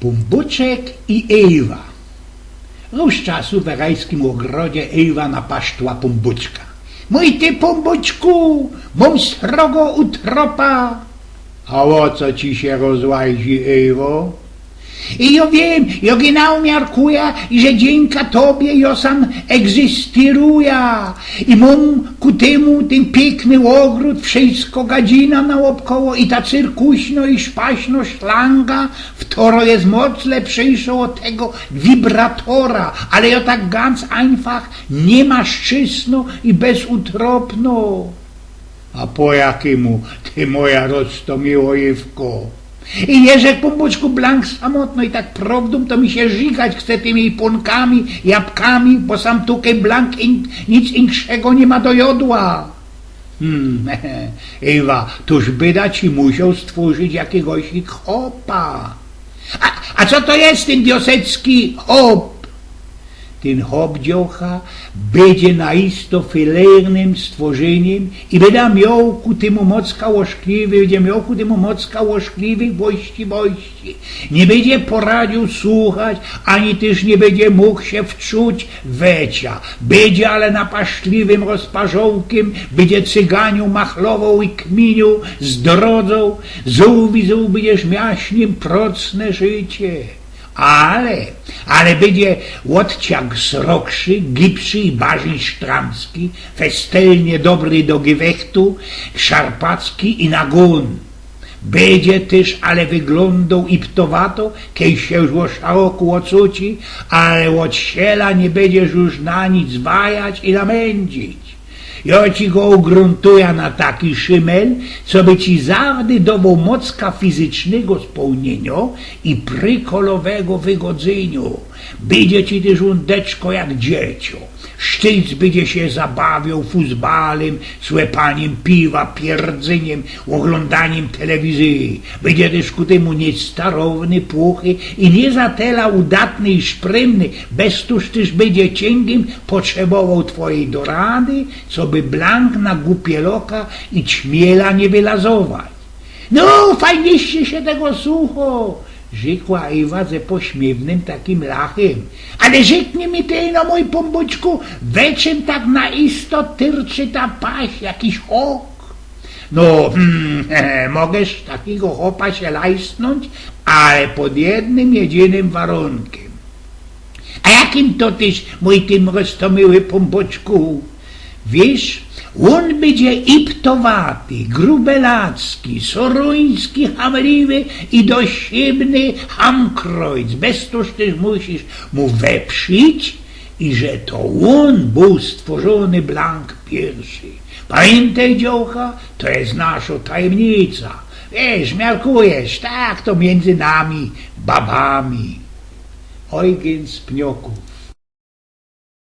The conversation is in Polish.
Pumbuczek i Ewa. Róż czasu w rajskim ogrodzie Ewa napasztła Pumbuczka. Mój ty, Pumbuczku, mam srogo u tropa. A o co ci się rozłazi, Ewo? I ja wiem, ja genau miarkuję, że dzięki tobie ja sam egzystuję. I mam ku temu ten piękny ogród, wszystko gadzina naokoło i ta cyrkuśno i szpaśno szlanga, wtoro jest moc lepszejsza od tego wibratora, ale ja tak ganz einfach nie ma szczysno i bezutropno. A po jakiemu ty moja roztomiło Ewko? I jeżeli Pumbuczku blank samotno i tak prawdą, to mi się żygać chce tymi płonkami, jabłkami, bo sam tutaj blank nic inszego nie ma do jodła. Ewa, toż byda ci musiał stworzyć jakiegoś hopa. A co to jest ten wiosecki hop? Ten hop dziocha będzie naisto filernym stworzeniem i będzie miał ku temu mocka łożkliwych właściwości. Nie będzie poradził słuchać, ani też nie będzie mógł się wczuć wecia. Będzie ale napaszliwym rozparzołkiem, będzie cyganiu machlową i kminiu zdrodzą, zół będziesz miaśniem procne życie. Ale będzie łodciak srokszy, gipszy i bardziej sztramski, festelnie dobry do gewechtu, szarpacki i nagon. Będzie też ale wyglądał i ptowato, kiedy się już o szeroku ocuci, ale od siela nie będziesz już na nic wajać i lamędzić. Ja ci go ugruntuję na taki szymel, co by ci zawdy dawał mocka fizycznego spełnienia i prykolowego wygodzenia. Będzie ci też undeczko jak dziecię. Sztyc będzie się zabawiał fuzbalem, słepaniem piwa, pierdzeniem, oglądaniem telewizji. Będzie też ku temu niestarowny, puchy i nie za tela udatny i szprymny, bez tuż też będzie cięgiem potrzebował twojej dorady, co by blank na głupieloka i ćmiela nie wylazować. No, fajnieście się tego słucho, rzekła Ewa ze pośmiewnym takim lachem. Ale rzeknie mi ty, no mój Pumbuczku, we czym tak naisto tyrczy ta paś, jakiś hok? No, mogesz takiego hopa się lajsnąć, ale pod jednym jedynym warunkiem. A jakim to tyś, mój tym roztomyły Pumbuczku? Wiesz, on będzie iptowaty, grubelacki, soruński, hamliwy i dosiebny hamkrojc. Bez toż też musisz mu weprzeć i że to on był stworzony blank pierwszy. Pamiętaj, dziołcha, to jest nasza tajemnica. Wiesz, miarkujesz, tak to między nami, babami. Eugen z Pnioków.